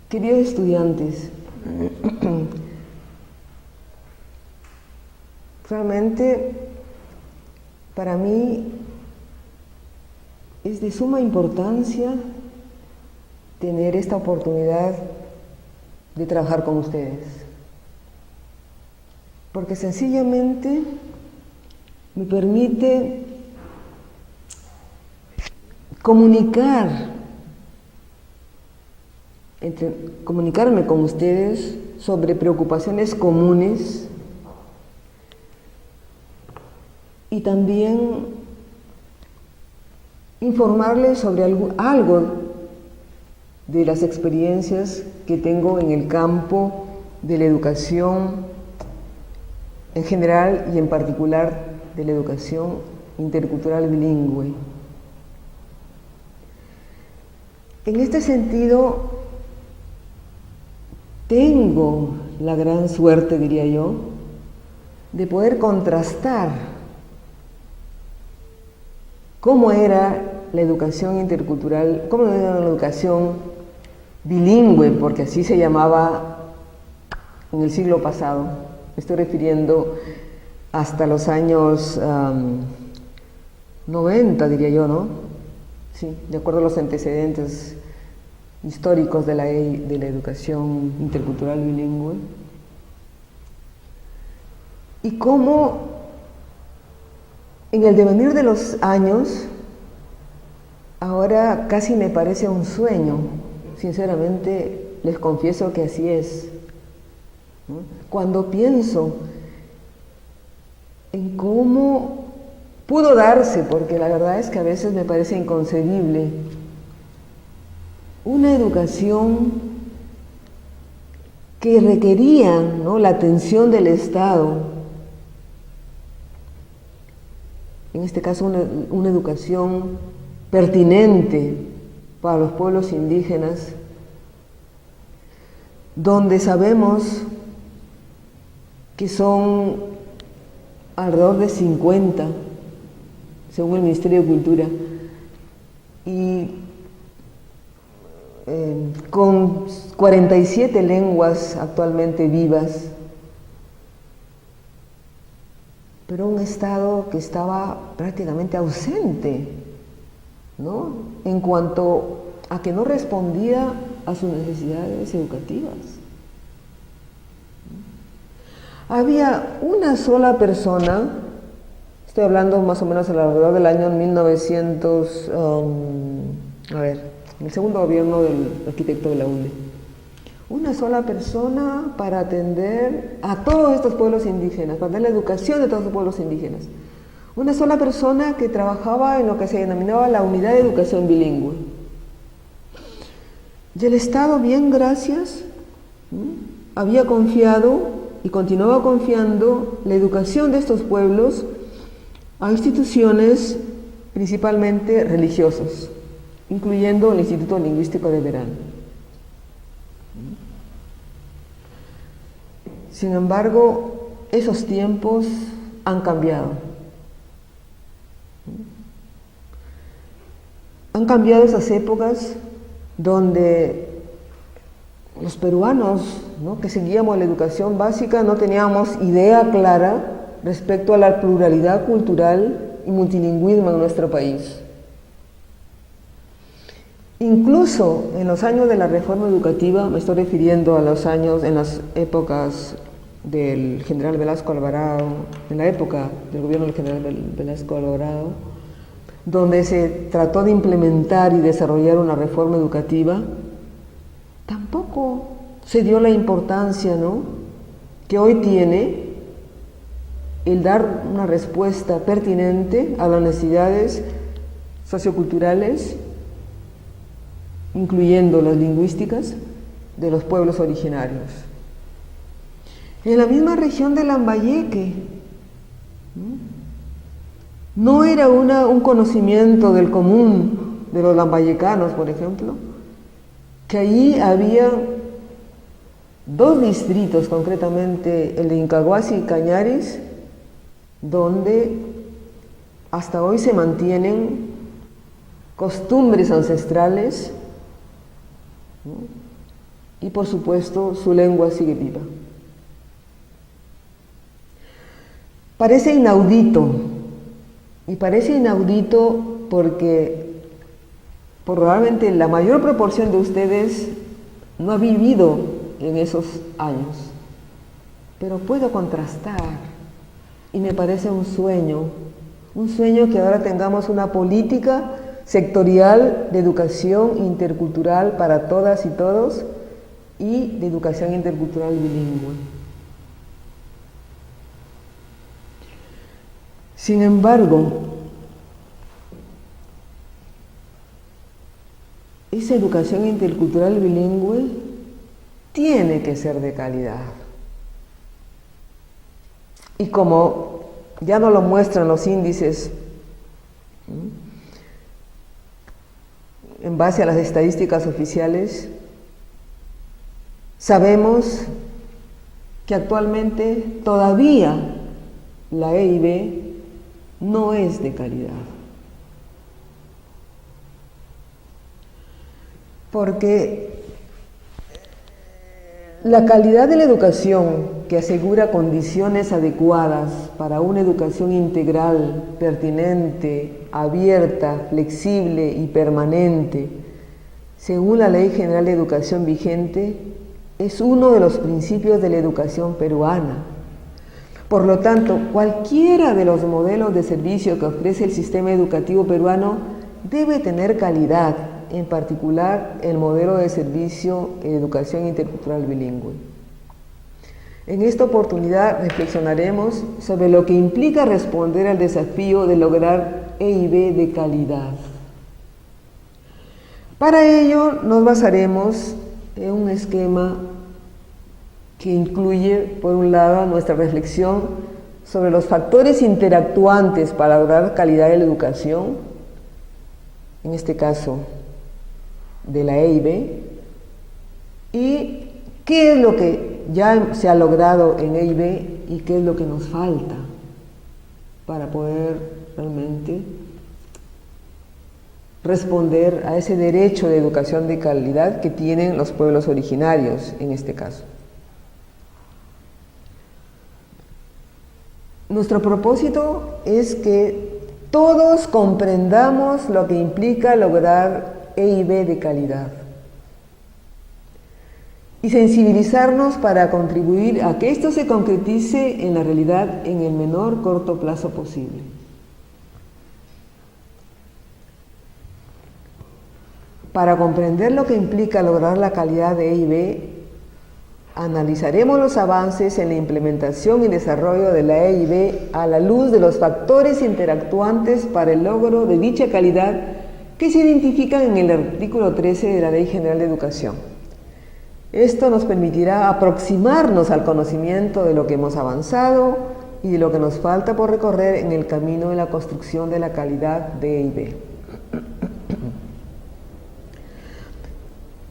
Queridos estudiantes, realmente para mí es de suma importancia tener esta oportunidad de trabajar con ustedes, porque sencillamente me permite comunicarme con ustedes sobre preocupaciones comunes y también informarles sobre algo de las experiencias que tengo en el campo de la educación en general y en particular de la educación intercultural bilingüe. En este sentido, tengo la gran suerte, diría yo, de poder contrastar cómo era la educación intercultural, cómo era la educación bilingüe, porque así se llamaba en el siglo pasado. Me estoy refiriendo hasta los años 90, diría yo, ¿no? Sí, de acuerdo a los antecedentes históricos de la educación intercultural bilingüe. Y cómo en el devenir de los años, ahora casi me parece un sueño, sinceramente les confieso que así es. Cuando pienso en cómo pudo darse, porque la verdad es que a veces me parece inconcebible, una educación que requería, ¿no?, la atención del Estado, en este caso una educación pertinente para los pueblos indígenas, donde sabemos que son alrededor de 50, según el Ministerio de Cultura, y con 47 lenguas actualmente vivas, pero un Estado que estaba prácticamente ausente, ¿no?, en cuanto a que no respondía a sus necesidades educativas. Había una sola persona, estoy hablando más o menos alrededor del año 1900, en el segundo gobierno del arquitecto de la UNE, una sola persona para atender a todos estos pueblos indígenas, para dar la educación de todos los pueblos indígenas. Una sola persona que trabajaba en lo que se denominaba la unidad de educación bilingüe. Y el Estado, bien gracias, había confiado y continuaba confiando la educación de estos pueblos a instituciones principalmente religiosas, incluyendo el Instituto Lingüístico de Verano. Sin embargo, esos tiempos han cambiado. Han cambiado esas épocas donde los peruanos, ¿no?, que seguíamos la educación básica, no teníamos idea clara respecto a la pluralidad cultural y multilingüismo en nuestro país. Incluso en los años de la reforma educativa, me estoy refiriendo a los años, en las épocas del general Velasco Alvarado, en la época del gobierno del general Velasco Alvarado, donde se trató de implementar y desarrollar una reforma educativa, tampoco se dio la importancia, ¿no?, que hoy tiene el dar una respuesta pertinente a las necesidades socioculturales, incluyendo las lingüísticas, de los pueblos originarios. En la misma región de Lambayeque, no era un conocimiento del común de los lambayecanos, por ejemplo, que allí había dos distritos, concretamente el de Incahuasi y Cañaris, donde hasta hoy se mantienen costumbres ancestrales, ¿no?, y por supuesto su lengua sigue viva. Parece inaudito, y parece inaudito porque probablemente la mayor proporción de ustedes no ha vivido en esos años, pero puedo contrastar y me parece un sueño que ahora tengamos una política sectorial de educación intercultural para todas y todos y de educación intercultural bilingüe. Sin embargo, esa educación intercultural bilingüe tiene que ser de calidad. Y como ya nos lo muestran los índices, en base a las estadísticas oficiales, sabemos que actualmente todavía la EIB no es de calidad. Porque la calidad de la educación que asegura condiciones adecuadas para una educación integral, pertinente, abierta, flexible y permanente, según la Ley General de Educación vigente, es uno de los principios de la educación peruana. Por lo tanto, cualquiera de los modelos de servicio que ofrece el sistema educativo peruano debe tener calidad, en particular el modelo de servicio en educación intercultural bilingüe. En esta oportunidad reflexionaremos sobre lo que implica responder al desafío de lograr EIB de calidad. Para ello nos basaremos en un esquema que incluye, por un lado, nuestra reflexión sobre los factores interactuantes para lograr calidad de la educación, en este caso de la EIB, y qué es lo que ya se ha logrado en EIB y qué es lo que nos falta para poder realmente responder a ese derecho de educación de calidad que tienen los pueblos originarios en este caso. Nuestro propósito es que todos comprendamos lo que implica lograr EIB de calidad y sensibilizarnos para contribuir a que esto se concretice en la realidad en el menor corto plazo posible. Para comprender lo que implica lograr la calidad de EIB, analizaremos los avances en la implementación y desarrollo de la EIB a la luz de los factores interactuantes para el logro de dicha calidad que se identifican en el artículo 13 de la Ley General de Educación. Esto nos permitirá aproximarnos al conocimiento de lo que hemos avanzado y de lo que nos falta por recorrer en el camino de la construcción de la calidad de EIB.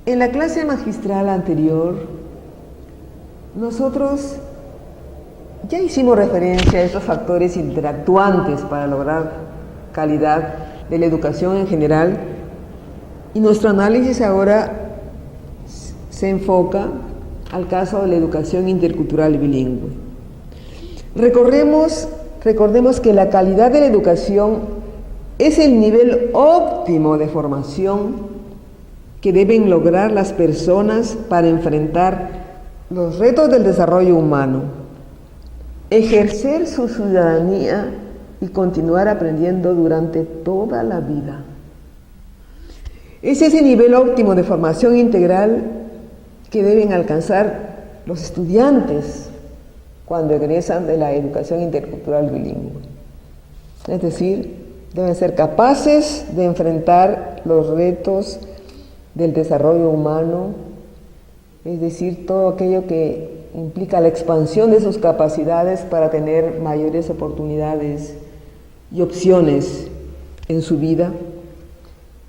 En la clase magistral anterior, nosotros ya hicimos referencia a estos factores interactuantes para lograr calidad de la educación en general y nuestro análisis ahora se enfoca al caso de la educación intercultural bilingüe. Recordemos que la calidad de la educación es el nivel óptimo de formación que deben lograr las personas para enfrentar los retos del desarrollo humano, ejercer su ciudadanía y continuar aprendiendo durante toda la vida. Es ese nivel óptimo de formación integral que deben alcanzar los estudiantes cuando egresan de la educación intercultural bilingüe. Es decir, deben ser capaces de enfrentar los retos del desarrollo humano, es decir, todo aquello que implica la expansión de sus capacidades para tener mayores oportunidades y opciones en su vida,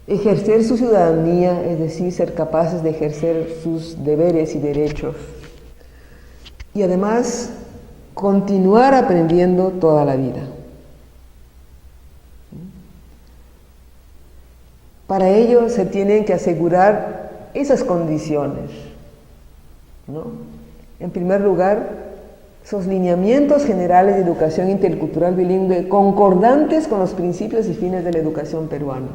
ejercer su ciudadanía, es decir, ser capaces de ejercer sus deberes y derechos, y además continuar aprendiendo toda la vida. Para ello se tienen que asegurar esas condiciones ¿no? En primer lugar, esos lineamientos generales de educación intercultural bilingüe concordantes con los principios y fines de la educación peruana.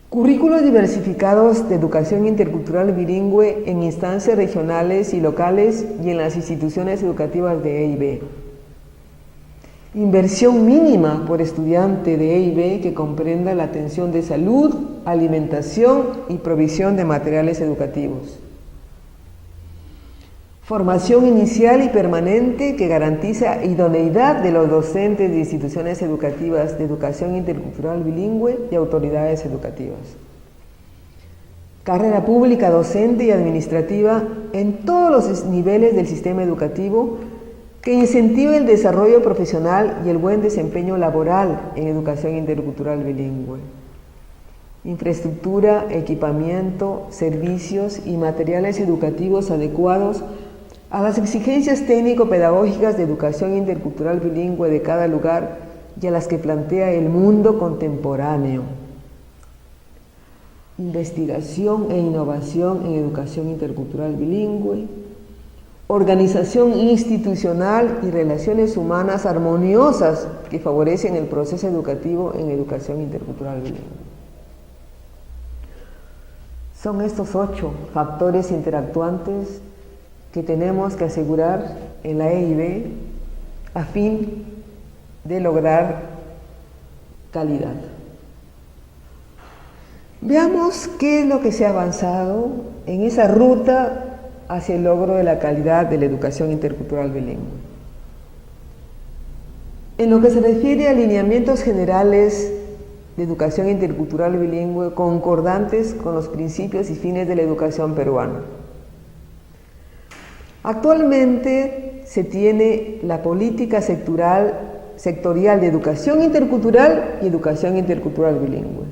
Currículos diversificados de educación intercultural bilingüe en instancias regionales y locales y en las instituciones educativas de EIB. Inversión mínima por estudiante de EIB que comprenda la atención de salud, alimentación y provisión de materiales educativos. Formación inicial y permanente que garantiza idoneidad de los docentes de instituciones educativas de educación intercultural bilingüe y autoridades educativas. Carrera pública docente y administrativa en todos los niveles del sistema educativo que incentive el desarrollo profesional y el buen desempeño laboral en educación intercultural bilingüe. Infraestructura, equipamiento, servicios y materiales educativos adecuados a las exigencias técnico-pedagógicas de educación intercultural bilingüe de cada lugar y a las que plantea el mundo contemporáneo. Investigación e innovación en educación intercultural bilingüe, organización institucional y relaciones humanas armoniosas que favorecen el proceso educativo en educación intercultural bilingüe. Son estos 8 factores interactuantes que tenemos que asegurar en la EIB a fin de lograr calidad. Veamos qué es lo que se ha avanzado en esa ruta hacia el logro de la calidad de la educación intercultural bilingüe. En lo que se refiere a lineamientos generales de educación intercultural bilingüe concordantes con los principios y fines de la educación peruana. Actualmente se tiene la política sectorial de educación intercultural y educación intercultural bilingüe,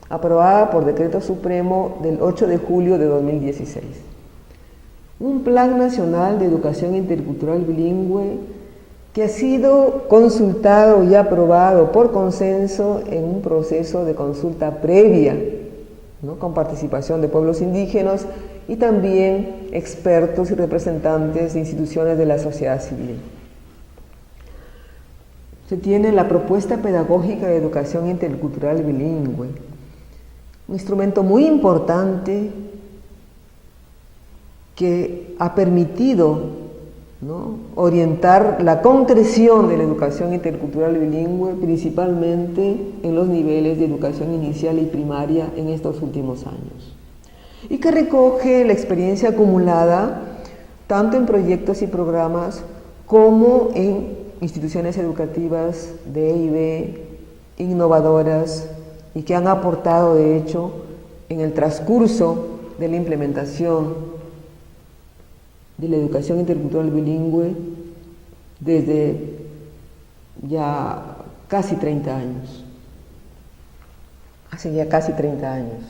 aprobada por Decreto Supremo del 8 de julio de 2016. Un Plan Nacional de Educación Intercultural Bilingüe que ha sido consultado y aprobado por consenso en un proceso de consulta previa, ¿no?, con participación de pueblos indígenas y también expertos y representantes de instituciones de la sociedad civil. Se tiene la propuesta pedagógica de educación intercultural bilingüe, un instrumento muy importante que ha permitido, ¿no?, orientar la concreción de la educación intercultural bilingüe, principalmente en los niveles de educación inicial y primaria en estos últimos años, y que recoge la experiencia acumulada tanto en proyectos y programas como en instituciones educativas de EIB, innovadoras, y que han aportado, de hecho, en el transcurso de la implementación de la educación intercultural bilingüe desde ya casi 30 años. Hace ya casi 30 años.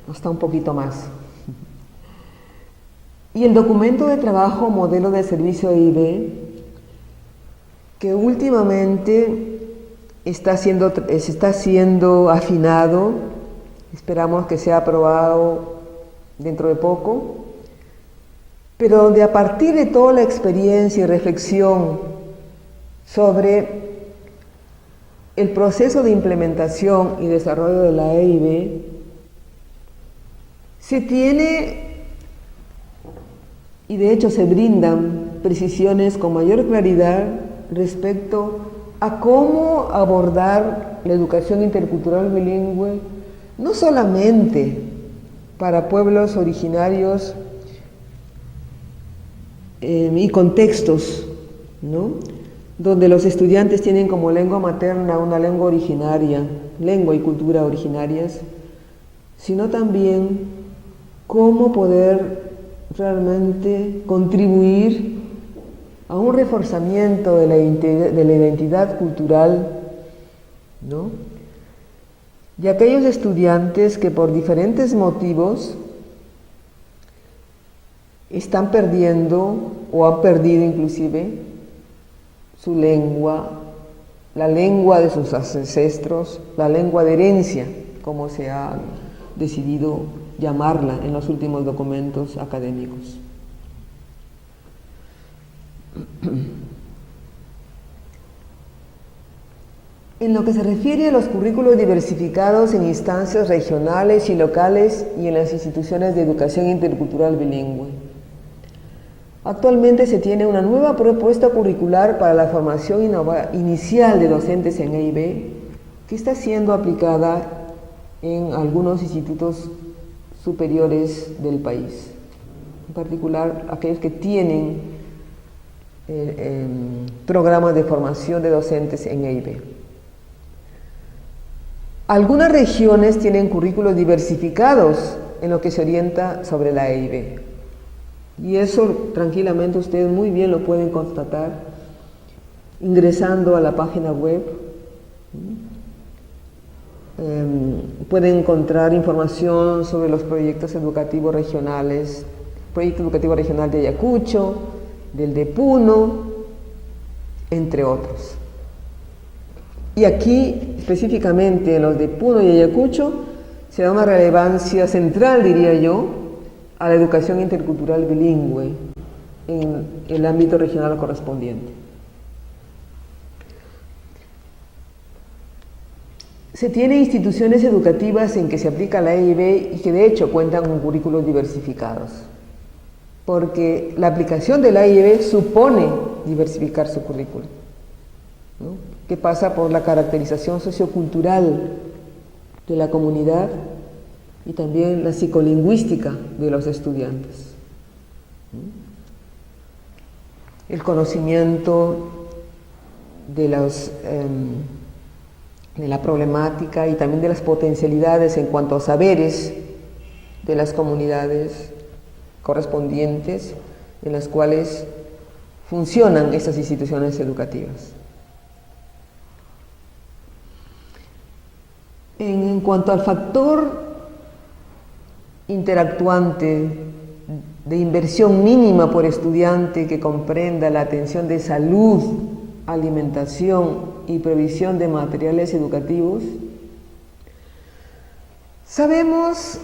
Hasta un poquito más. Y el documento de trabajo modelo de servicio EIB, que últimamente está siendo afinado, esperamos que sea aprobado dentro de poco, pero donde a partir de toda la experiencia y reflexión sobre el proceso de implementación y desarrollo de la EIB, se tiene, y de hecho se brindan precisiones con mayor claridad respecto a cómo abordar la educación intercultural bilingüe, no solamente para pueblos originarios y contextos, ¿no?, donde los estudiantes tienen como lengua materna una lengua originaria, lengua y cultura originarias, sino también cómo poder realmente contribuir a un reforzamiento de la identidad cultural, ¿no?, y aquellos estudiantes que por diferentes motivos están perdiendo o han perdido inclusive su lengua, la lengua de sus ancestros, la lengua de herencia como se ha decidido llamarla en los últimos documentos académicos. En lo que se refiere a los currículos diversificados en instancias regionales y locales y en las instituciones de educación intercultural bilingüe, actualmente se tiene una nueva propuesta curricular para la formación inicial de docentes en EIB que está siendo aplicada en algunos institutos superiores del país, en particular aquellos que tienen programas de formación de docentes en EIB. Algunas regiones tienen currículos diversificados en lo que se orienta sobre la EIB. Y eso tranquilamente ustedes muy bien lo pueden constatar ingresando a la página web. Pueden encontrar información sobre los proyectos educativos regionales, proyecto educativo regional de Ayacucho, del de Puno, entre otros. Y aquí, específicamente en los de Puno y Ayacucho, se da una relevancia central, diría yo, a la educación intercultural bilingüe en el ámbito regional correspondiente. Se tienen instituciones educativas en que se aplica la EIB y que de hecho cuentan con currículos diversificados, porque la aplicación de la EIB supone diversificar su currículo, ¿no?, que pasa por la caracterización sociocultural de la comunidad y también la psicolingüística de los estudiantes. El conocimiento de la problemática y también de las potencialidades en cuanto a saberes de las comunidades correspondientes en las cuales funcionan estas instituciones educativas. En cuanto al factor interactuante de inversión mínima por estudiante que comprenda la atención de salud, alimentación y provisión de materiales educativos, sabemos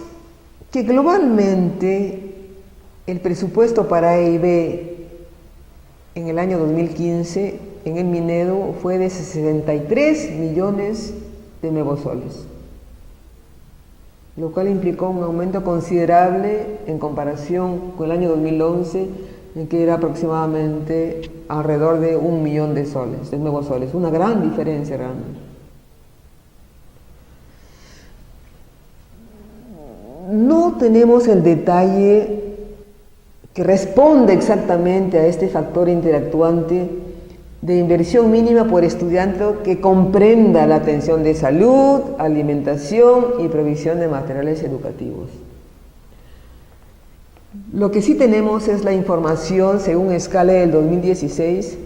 que globalmente el presupuesto para EIB en el año 2015 en el Minedo fue de 63 millones de nuevos soles, lo cual implicó un aumento considerable en comparación con el año 2011, en que era aproximadamente alrededor de 1 millón de soles, de nuevos soles, una gran diferencia realmente. No tenemos el detalle que responde exactamente a este factor interactuante de inversión mínima por estudiante que comprenda la atención de salud, alimentación y provisión de materiales educativos. Lo que sí tenemos es la información según escala del 2016,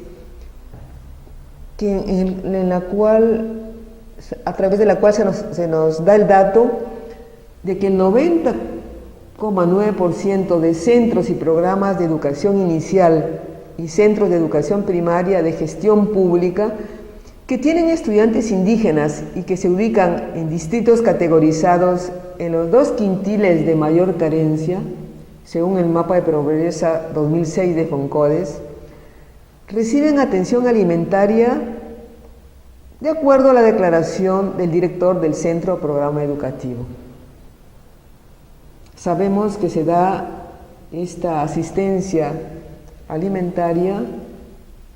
en la cual, a través de la cual se nos da el dato de que el 90,9% de centros y programas de educación inicial y centros de educación primaria de gestión pública que tienen estudiantes indígenas y que se ubican en distritos categorizados en los 2 quintiles de mayor carencia, según el mapa de pobreza 2006 de FONCODES, reciben atención alimentaria de acuerdo a la declaración del director del centro o programa educativo. Sabemos que se da esta asistencia alimentaria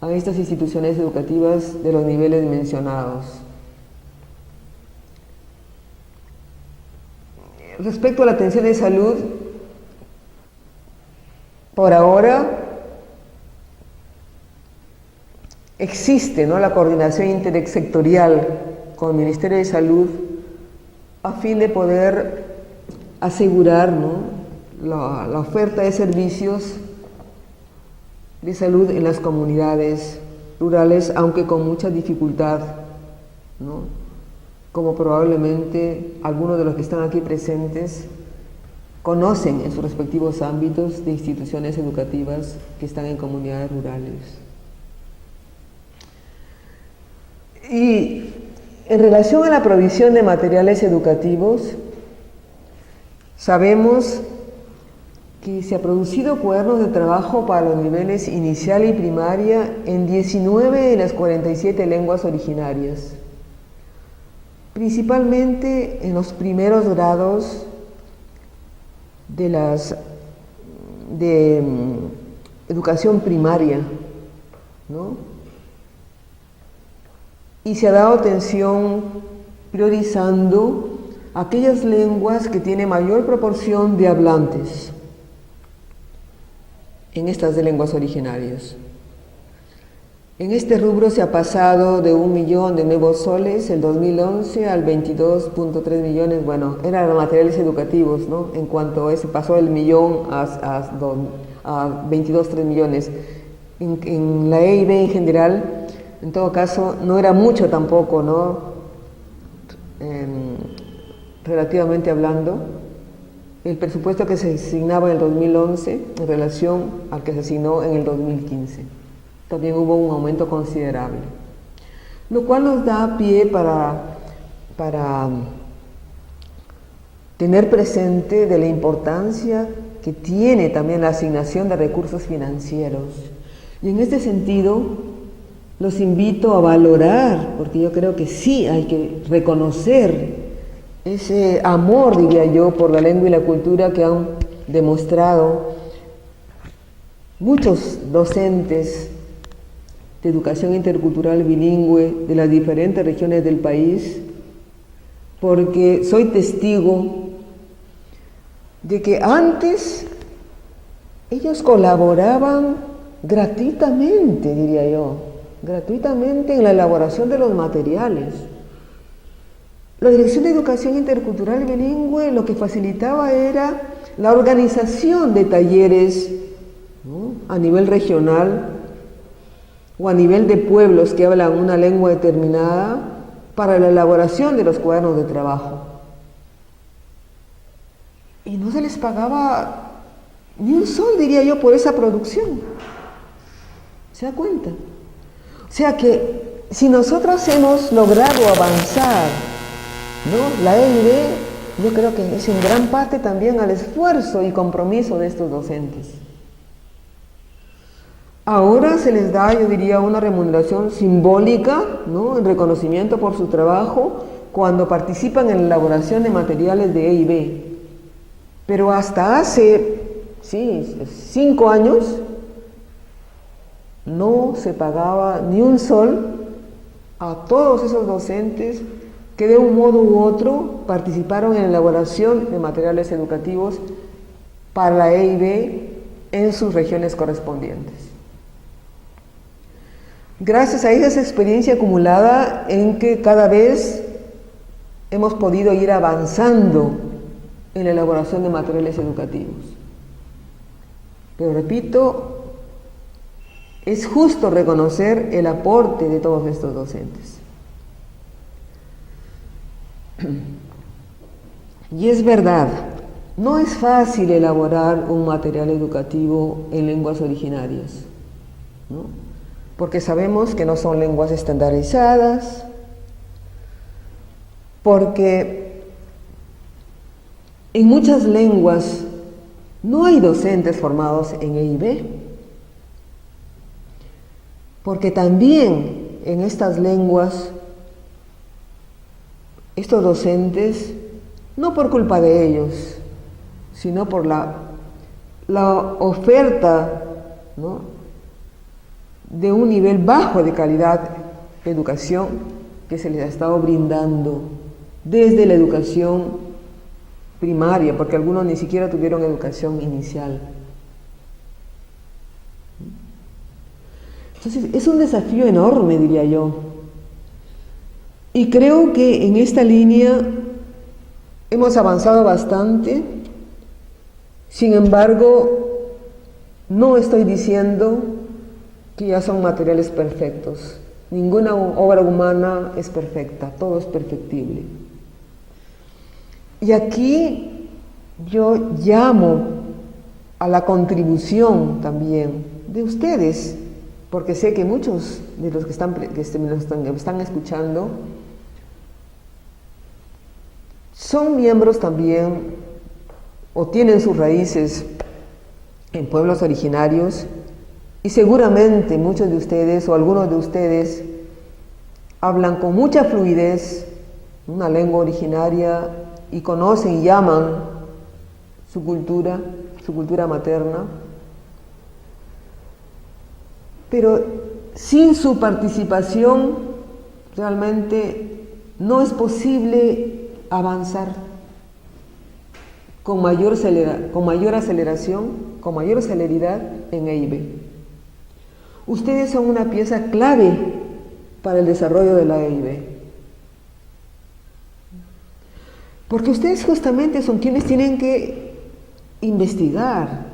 a estas instituciones educativas de los niveles mencionados. Respecto a la atención de salud, por ahora existe, ¿no?, la coordinación intersectorial con el Ministerio de Salud a fin de poder asegurar, ¿no?, la oferta de servicios de salud en las comunidades rurales, aunque con mucha dificultad, ¿no?, como probablemente algunos de los que están aquí presentes conocen en sus respectivos ámbitos de instituciones educativas que están en comunidades rurales. Y En relación a la provisión de materiales educativos, sabemos que se ha producido cuadernos de trabajo para los niveles inicial y primaria en 19 de las 47 lenguas originarias, principalmente en los primeros grados de educación primaria, ¿no? Y se ha dado atención priorizando aquellas lenguas que tienen mayor proporción de hablantes en estas de lenguas originarias. En este rubro se ha pasado de 1 millón de nuevos soles en 2011 al 22.3 millones, bueno, eran materiales educativos, ¿no? En cuanto a ese pasó del millón a 22.3 millones. En la EIB en general, en todo caso, no era mucho tampoco, ¿no? Relativamente hablando, el presupuesto que se asignaba en el 2011 en relación al que se asignó en el 2015. También hubo un aumento considerable, lo cual nos da pie para tener presente de la importancia que tiene también la asignación de recursos financieros. Y en este sentido, los invito a valorar, porque yo creo que sí hay que reconocer ese amor, diría yo, por la lengua y la cultura que han demostrado muchos docentes de educación intercultural bilingüe de las diferentes regiones del país, porque soy testigo de que antes ellos colaboraban gratuitamente, diría yo, gratuitamente en la elaboración de los materiales. La Dirección de Educación Intercultural Bilingüe lo que facilitaba era la organización de talleres, ¿no?, a nivel regional o a nivel de pueblos que hablan una lengua determinada para la elaboración de los cuadernos de trabajo. Y no se les pagaba ni un sol, diría yo, por esa producción. ¿Se da cuenta? O sea que si nosotros hemos logrado avanzar, ¿no?, la EIB, yo creo que es en gran parte también al esfuerzo y compromiso de estos docentes. Ahora se les da, yo diría, una remuneración simbólica, ¿no?, en reconocimiento por su trabajo cuando participan en la elaboración de materiales de EIB. Pero hasta hace 5 años no se pagaba ni un sol a todos esos docentes que de un modo u otro participaron en la elaboración de materiales educativos para la EIB en sus regiones correspondientes. Gracias a esa experiencia acumulada en que cada vez hemos podido ir avanzando en la elaboración de materiales educativos. Pero repito, es justo reconocer el aporte de todos estos docentes. Y es verdad, no es fácil elaborar un material educativo en lenguas originarias, ¿no?, porque sabemos que no son lenguas estandarizadas, porque en muchas lenguas no hay docentes formados en EIB, porque también en estas lenguas estos docentes, no por culpa de ellos, sino por la oferta, ¿no?, de un nivel bajo de calidad de educación que se les ha estado brindando desde la educación primaria, porque algunos ni siquiera tuvieron educación inicial. Entonces, es un desafío enorme, diría yo. Y creo que en esta línea hemos avanzado bastante. Sin embargo, no estoy diciendo que ya son materiales perfectos. Ninguna obra humana es perfecta, todo es perfectible. Y aquí yo llamo a la contribución también de ustedes, porque sé que muchos de los que están escuchando son miembros también o tienen sus raíces en pueblos originarios y seguramente muchos de ustedes o algunos de ustedes hablan con mucha fluidez una lengua originaria y conocen y aman su cultura materna, pero sin su participación realmente no es posible avanzar con mayor aceleración, con mayor celeridad en EIVE. Ustedes son una pieza clave para el desarrollo de la EIVE. Porque ustedes justamente son quienes tienen que investigar,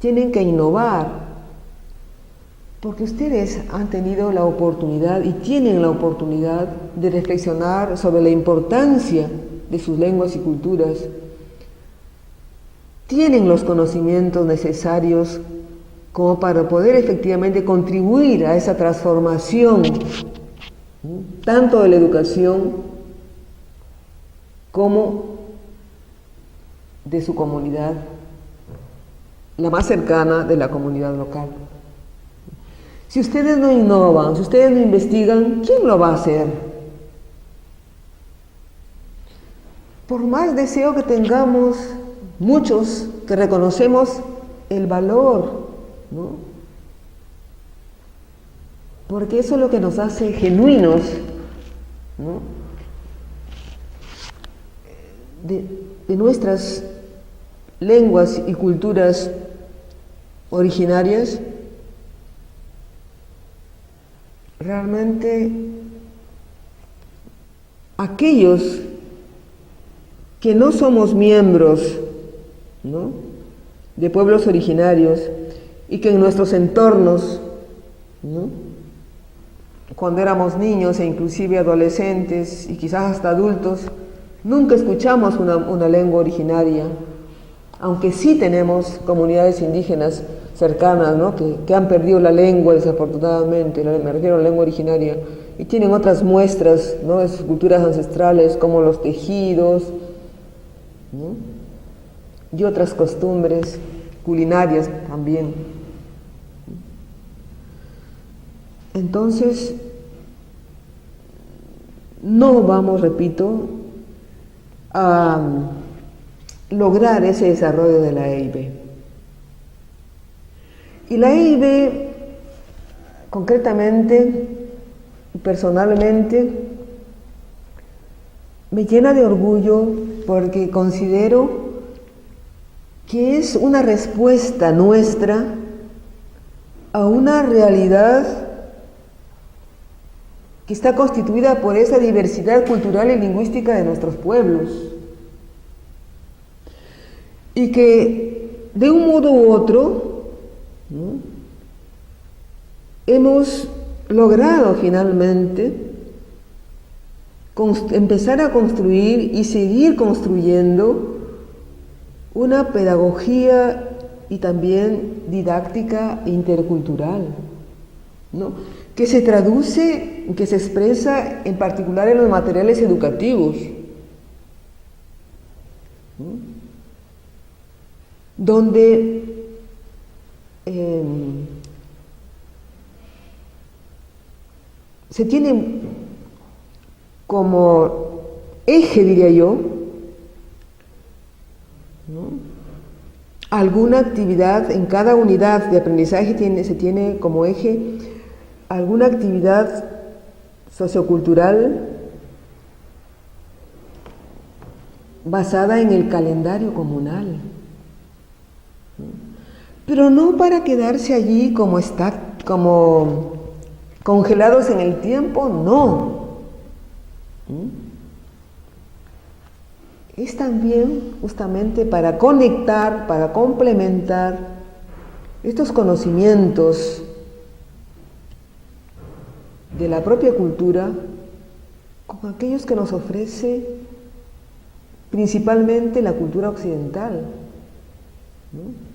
tienen que innovar, porque ustedes han tenido la oportunidad y tienen la oportunidad de reflexionar sobre la importancia de sus lenguas y culturas. Tienen los conocimientos necesarios como para poder efectivamente contribuir a esa transformación, tanto de la educación como de su comunidad, la más cercana de la comunidad local. Si ustedes no innovan, si ustedes no investigan, ¿quién lo va a hacer? Por más deseo que tengamos, muchos que reconocemos el valor, ¿no? Porque eso es lo que nos hace genuinos, ¿no? de nuestras lenguas y culturas originarias. Realmente aquellos que no somos miembros, ¿no?, de pueblos originarios y que en nuestros entornos, ¿no?, cuando éramos niños e inclusive adolescentes y quizás hasta adultos, nunca escuchamos una lengua originaria, aunque sí tenemos comunidades indígenas cercanas, ¿no?, que han perdido la lengua desafortunadamente, me refiero a la lengua originaria, y tienen otras muestras, ¿no?, de sus culturas ancestrales, como los tejidos, ¿no?, y otras costumbres culinarias también. Entonces, no vamos, repito, a lograr ese desarrollo de la EIVE. Y la EIVE, concretamente y personalmente, me llena de orgullo porque considero que es una respuesta nuestra a una realidad que está constituida por esa diversidad cultural y lingüística de nuestros pueblos, y que de un modo u otro, ¿no?, hemos logrado finalmente empezar a construir y seguir construyendo una pedagogía y también didáctica intercultural, ¿no?, que se traduce, que se expresa en particular en los materiales educativos, ¿no?, donde se tiene como eje, diría yo, ¿no?, alguna actividad en cada unidad de aprendizaje, se tiene como eje alguna actividad sociocultural basada en el calendario comunal, ¿no?, pero no para quedarse allí como congelados en el tiempo, no. Es también justamente para conectar, para complementar estos conocimientos de la propia cultura con aquellos que nos ofrece principalmente la cultura occidental, ¿no?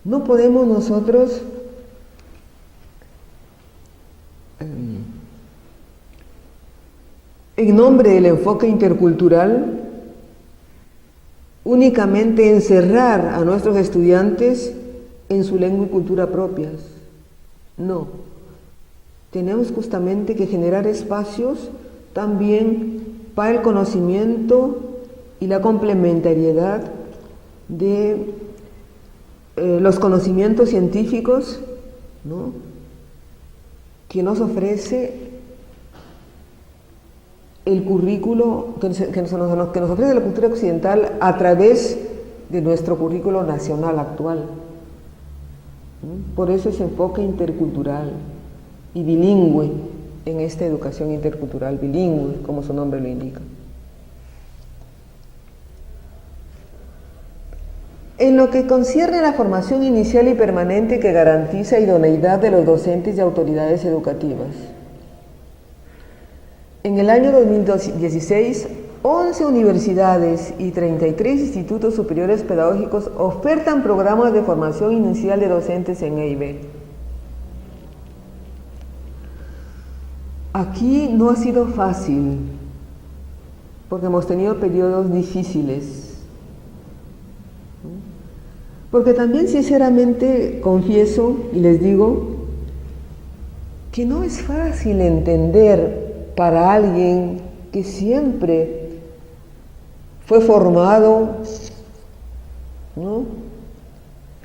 No podemos nosotros en nombre del enfoque intercultural, únicamente encerrar a nuestros estudiantes en su lengua y cultura propias. No, tenemos justamente que generar espacios también para el conocimiento y la complementariedad de los conocimientos científicos, ¿no?, que nos ofrece el currículo, que nos ofrece la cultura occidental a través de nuestro currículo nacional actual. Por eso ese enfoque intercultural y bilingüe en esta educación intercultural, bilingüe, como su nombre lo indica. En lo que concierne a la formación inicial y permanente que garantiza idoneidad de los docentes y autoridades educativas, en el año 2016, 11 universidades y 33 institutos superiores pedagógicos ofertan programas de formación inicial de docentes en EIB. Aquí no ha sido fácil, porque hemos tenido periodos difíciles. Porque también sinceramente confieso y les digo que no es fácil entender para alguien que siempre fue formado, ¿no?,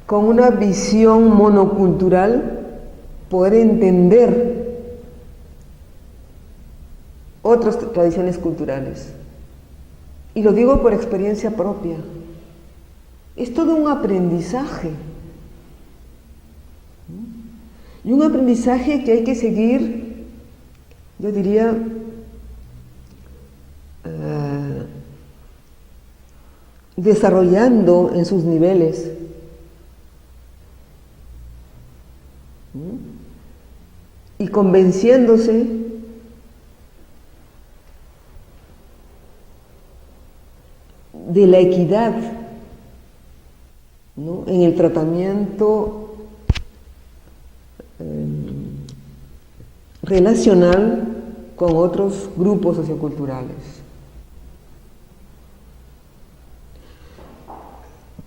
con una visión monocultural, poder entender otras tradiciones culturales. Y lo digo por experiencia propia. Es todo un aprendizaje. Y un aprendizaje que hay que seguir, yo diría, desarrollando en sus niveles. Y convenciéndose de la equidad, ¿no?, en el tratamiento relacional con otros grupos socioculturales.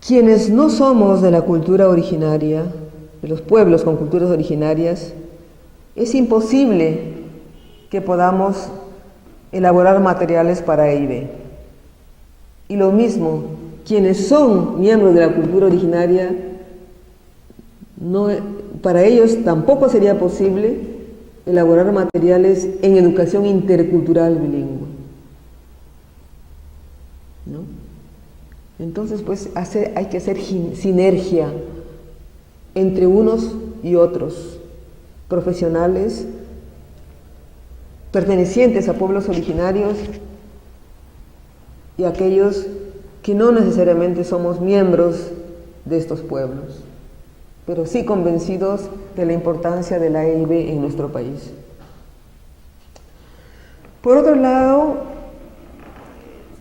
Quienes no somos de la cultura originaria, de los pueblos con culturas originarias, es imposible que podamos elaborar materiales para EIB. Y lo mismo, quienes son miembros de la cultura originaria, para ellos tampoco sería posible elaborar materiales en educación intercultural bilingüe, ¿no? Entonces, pues, hay que hacer sinergia entre unos y otros, profesionales pertenecientes a pueblos originarios y aquellos que no necesariamente somos miembros de estos pueblos, pero sí convencidos de la importancia de la EIB en nuestro país. Por otro lado,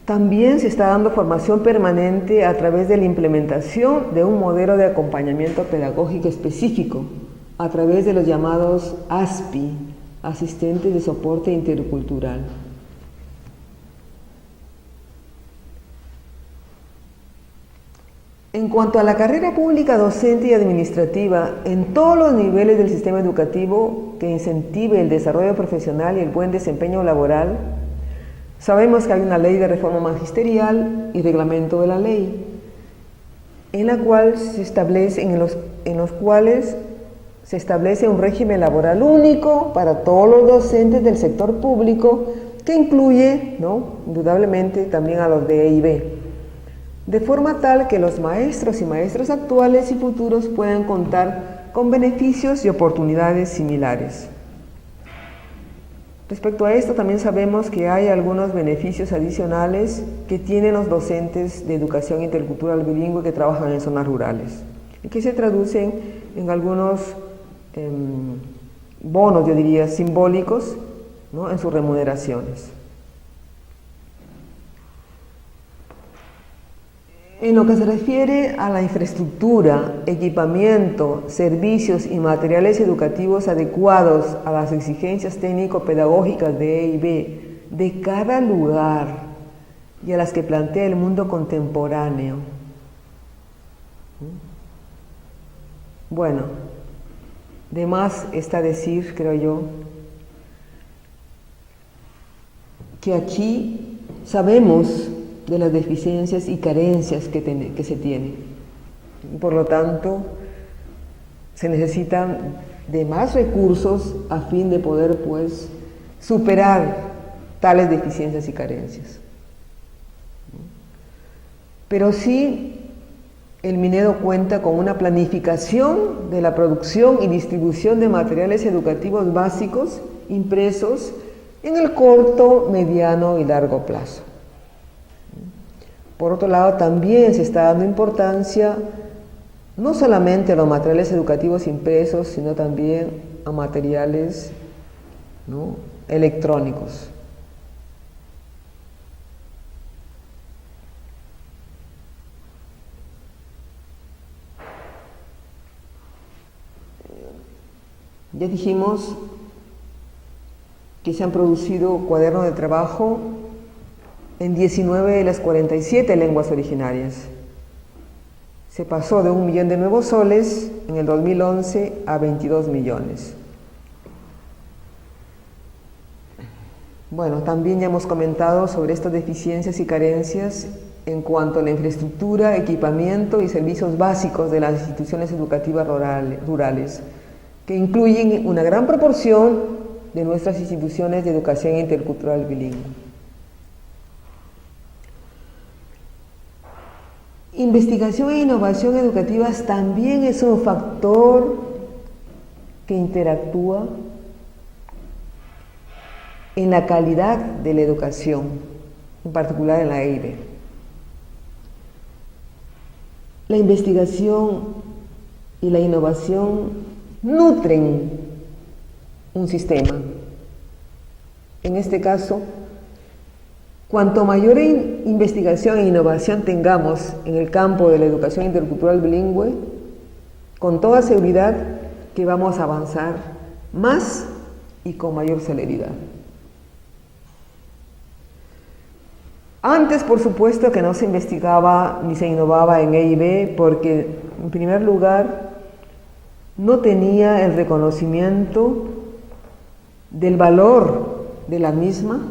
también se está dando formación permanente a través de la implementación de un modelo de acompañamiento pedagógico específico, a través de los llamados ASPI, Asistentes de Soporte Intercultural. En cuanto a la carrera pública docente y administrativa, en todos los niveles del sistema educativo que incentive el desarrollo profesional y el buen desempeño laboral, sabemos que hay una ley de reforma magisterial y reglamento de la ley, en la cual se establece, en los cuales se establece un régimen laboral único para todos los docentes del sector público, que incluye, ¿no?, indudablemente también a los de EIB, de forma tal que los maestros y maestras actuales y futuros puedan contar con beneficios y oportunidades similares. Respecto a esto, también sabemos que hay algunos beneficios adicionales que tienen los docentes de educación intercultural bilingüe que trabajan en zonas rurales y que se traducen en algunos bonos, yo diría, simbólicos, ¿no?, en sus remuneraciones. En lo que se refiere a la infraestructura, equipamiento, servicios y materiales educativos adecuados a las exigencias técnico-pedagógicas de EIB de cada lugar y a las que plantea el mundo contemporáneo. Bueno, de más está decir, creo yo, que aquí sabemos de las deficiencias y carencias que se tienen. Por lo tanto, se necesitan de más recursos a fin de poder, pues, superar tales deficiencias y carencias. Pero sí, el Minedo cuenta con una planificación de la producción y distribución de materiales educativos básicos impresos en el corto, mediano y largo plazo. Por otro lado, también se está dando importancia no solamente a los materiales educativos impresos, sino también a materiales, ¿no?, electrónicos. Ya dijimos que se han producido cuadernos de trabajo en 19 de las 47 lenguas originarias. Se pasó de 1 millón de nuevos soles en el 2011 a 22 millones. Bueno, también ya hemos comentado sobre estas deficiencias y carencias en cuanto a la infraestructura, equipamiento y servicios básicos de las instituciones educativas rurales, que incluyen una gran proporción de nuestras instituciones de educación intercultural bilingüe. Investigación e innovación educativas también es un factor que interactúa en la calidad de la educación, en particular en la EIB. La investigación y la innovación nutren un sistema. En este caso, cuanto mayor investigación e innovación tengamos en el campo de la educación intercultural bilingüe, con toda seguridad que vamos a avanzar más y con mayor celeridad. Antes, por supuesto, que no se investigaba ni se innovaba en EIB porque, en primer lugar, no tenía el reconocimiento del valor de la misma.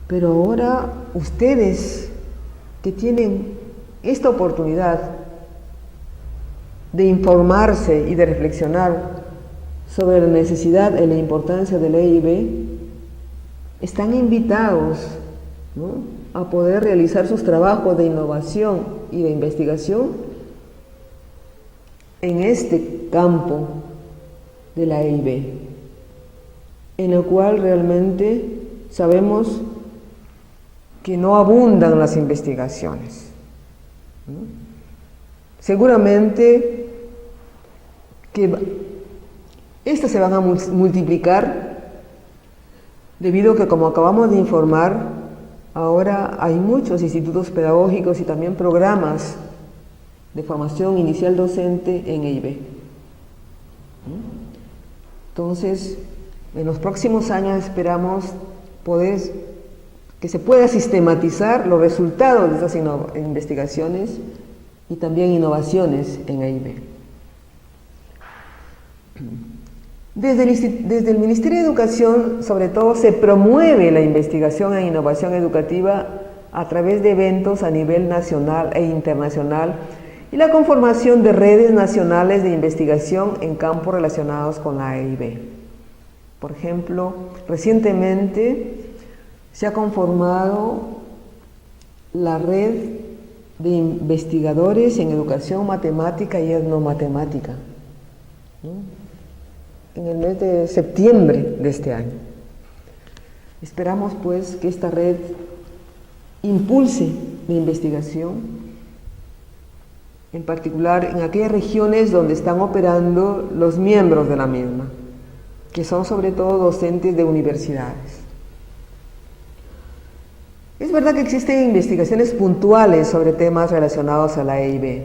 Pero ahora ustedes que tienen esta oportunidad de informarse y de reflexionar sobre la necesidad y la importancia de la EIB, están invitados, ¿no?, a poder realizar sus trabajos de innovación y de investigación en este campo de la EIB, en el cual realmente sabemos que no abundan las investigaciones, ¿no? Seguramente que estas se van a multiplicar debido a que, como acabamos de informar, ahora hay muchos institutos pedagógicos y también programas de formación inicial docente en EIB. Entonces, en los próximos años esperamos que se pueda sistematizar los resultados de estas investigaciones y también innovaciones en EIB. Desde el Ministerio de Educación, sobre todo, se promueve la investigación e innovación educativa a través de eventos a nivel nacional e internacional y la conformación de redes nacionales de investigación en campos relacionados con la EIB. Por ejemplo, recientemente se ha conformado la red de investigadores en educación matemática y etnomatemática, ¿no?, en el mes de septiembre de este año. Esperamos, pues, que esta red impulse la investigación, en particular en aquellas regiones donde están operando los miembros de la misma, que son sobre todo docentes de universidades. Es verdad que existen investigaciones puntuales sobre temas relacionados a la EIB,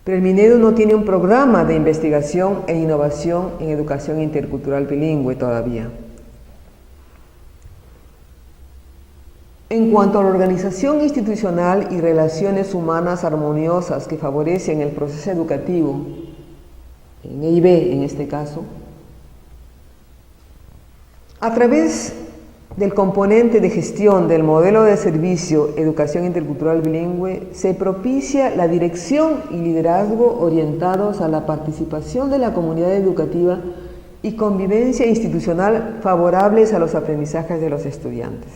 Pero el Minedu no tiene un programa de investigación e innovación en educación intercultural bilingüe todavía. En cuanto a la organización institucional y relaciones humanas armoniosas que favorecen el proceso educativo, en EIB en este caso, a través del componente de gestión del modelo de servicio Educación Intercultural Bilingüe, se propicia la dirección y liderazgo orientados a la participación de la comunidad educativa y convivencia institucional favorables a los aprendizajes de los estudiantes.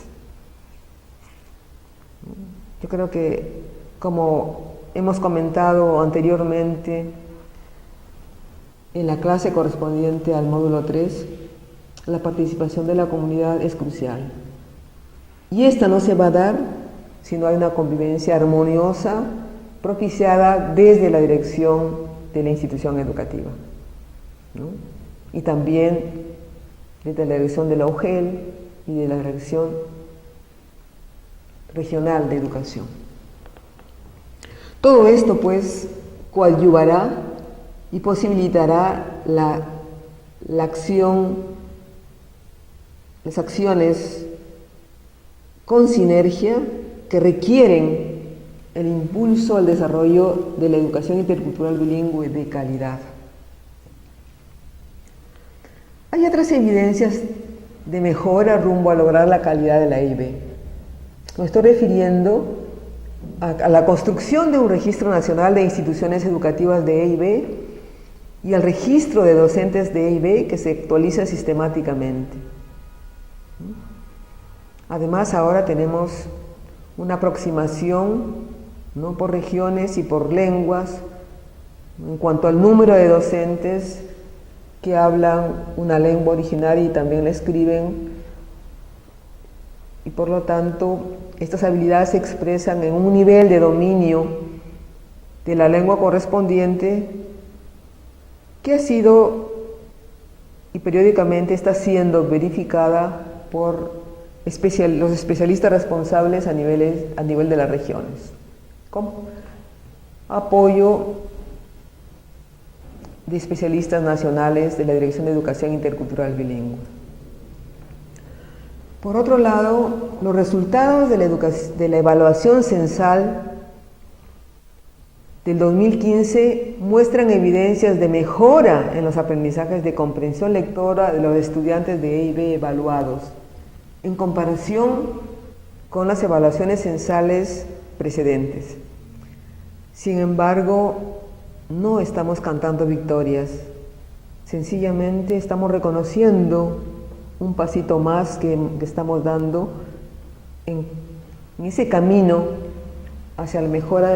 Yo creo que, como hemos comentado anteriormente en la clase correspondiente al módulo 3, la participación de la comunidad es crucial. Y esta no se va a dar si no hay una convivencia armoniosa propiciada desde la dirección de la institución educativa, ¿no? Y también desde la dirección de la UGEL y de la dirección regional de educación. Todo esto, pues, coadyuvará y posibilitará la acción, las acciones con sinergia que requieren el impulso al desarrollo de la educación intercultural bilingüe de calidad. Hay otras evidencias de mejora rumbo a lograr la calidad de la EIB. Me estoy refiriendo a la construcción de un registro nacional de instituciones educativas de EIB y al registro de docentes de EIB que se actualiza sistemáticamente. Además, ahora tenemos una aproximación, ¿no?, por regiones y por lenguas en cuanto al número de docentes que hablan una lengua originaria y también la escriben, y por lo tanto estas habilidades se expresan en un nivel de dominio de la lengua correspondiente que ha sido y periódicamente está siendo verificada por los especialistas responsables a nivel de las regiones, con apoyo de especialistas nacionales de la Dirección de Educación Intercultural Bilingüe. Por otro lado, los resultados de la evaluación censal del 2015 muestran evidencias de mejora en los aprendizajes de comprensión lectora de los estudiantes de EIB evaluados, en comparación con las evaluaciones censales precedentes. Sin embargo, no estamos cantando victorias, sencillamente estamos reconociendo un pasito más que estamos dando en ese camino hacia la mejora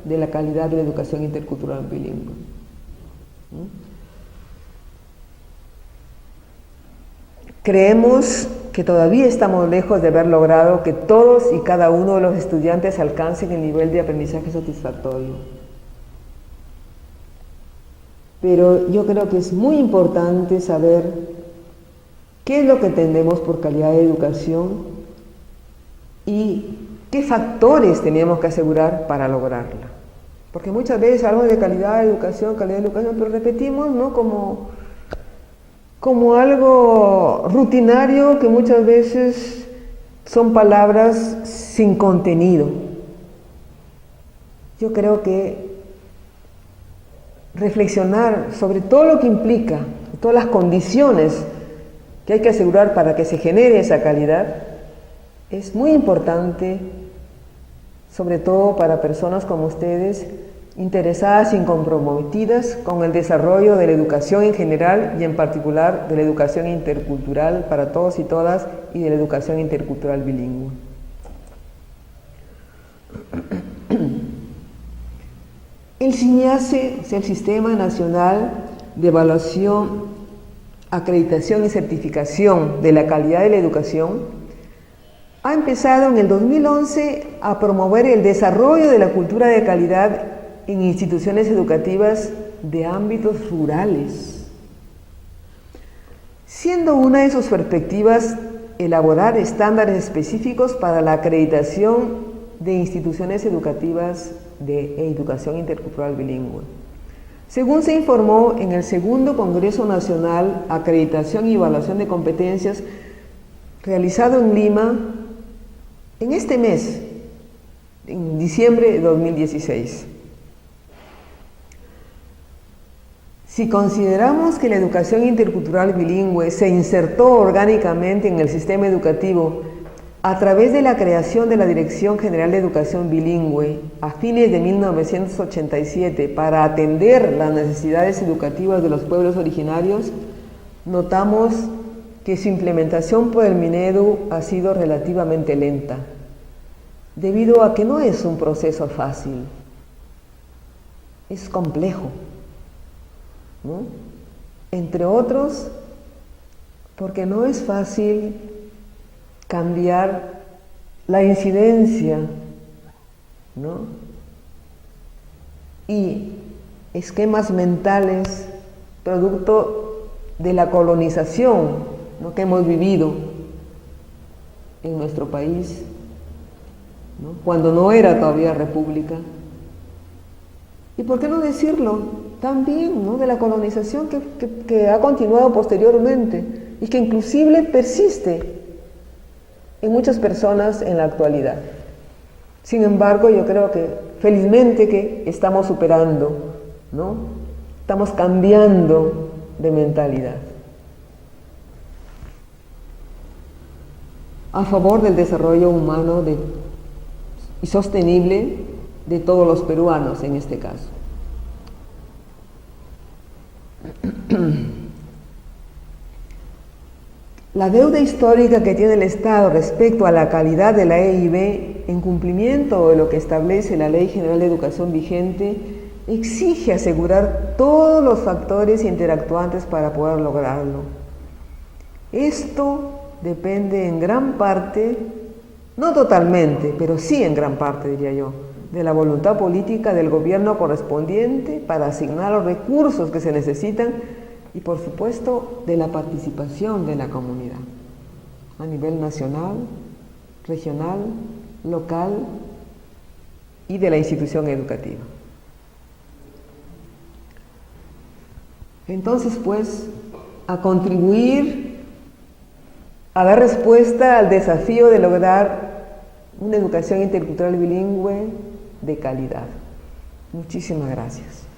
de la calidad de la educación intercultural bilingüe. Creemos que todavía estamos lejos de haber logrado que todos y cada uno de los estudiantes alcancen el nivel de aprendizaje satisfactorio. Pero yo creo que es muy importante saber qué es lo que entendemos por calidad de educación y qué factores tenemos que asegurar para lograrla. Porque muchas veces hablamos de calidad de educación, pero repetimos, ¿no?, como algo rutinario, que muchas veces son palabras sin contenido. Yo creo que reflexionar sobre todo lo que implica, todas las condiciones que hay que asegurar para que se genere esa calidad, es muy importante, sobre todo para personas como ustedes, interesadas y comprometidas con el desarrollo de la educación en general y en particular de la educación intercultural para todos y todas y de la educación intercultural bilingüe. El SINIACE, es el Sistema Nacional de Evaluación, Acreditación y Certificación de la Calidad de la Educación, ha empezado en el 2011 a promover el desarrollo de la cultura de calidad en instituciones educativas de ámbitos rurales, siendo una de sus perspectivas elaborar estándares específicos para la acreditación de instituciones educativas de educación intercultural bilingüe. Según se informó en el segundo Congreso Nacional Acreditación y Evaluación de Competencias, realizado en Lima en este mes, en diciembre de 2016. Si consideramos que la educación intercultural bilingüe se insertó orgánicamente en el sistema educativo a través de la creación de la Dirección General de Educación Bilingüe a fines de 1987 para atender las necesidades educativas de los pueblos originarios, notamos que su implementación por el Minedu ha sido relativamente lenta, debido a que no es un proceso fácil, es complejo, ¿no? Entre otros, porque no es fácil cambiar la incidencia, ¿no? Y esquemas mentales producto de la colonización, ¿no?, que hemos vivido en nuestro país, ¿no?, cuando no era todavía república. Y por qué no decirlo también, ¿no?, de la colonización que ha continuado posteriormente y que inclusive persiste en muchas personas en la actualidad. Sin embargo, yo creo que felizmente que estamos superando, ¿no?, estamos cambiando de mentalidad a favor del desarrollo humano y sostenible de todos los peruanos en este caso. La deuda histórica que tiene el Estado respecto a la calidad de la EIB, en cumplimiento de lo que establece la Ley General de Educación vigente, exige asegurar todos los factores interactuantes para poder lograrlo. Esto depende en gran parte, no totalmente, pero sí en gran parte, diría yo, de la voluntad política del gobierno correspondiente para asignar los recursos que se necesitan y, por supuesto, de la participación de la comunidad a nivel nacional, regional, local y de la institución educativa. Entonces, pues, a contribuir a dar respuesta al desafío de lograr una educación intercultural bilingüe de calidad. Muchísimas gracias.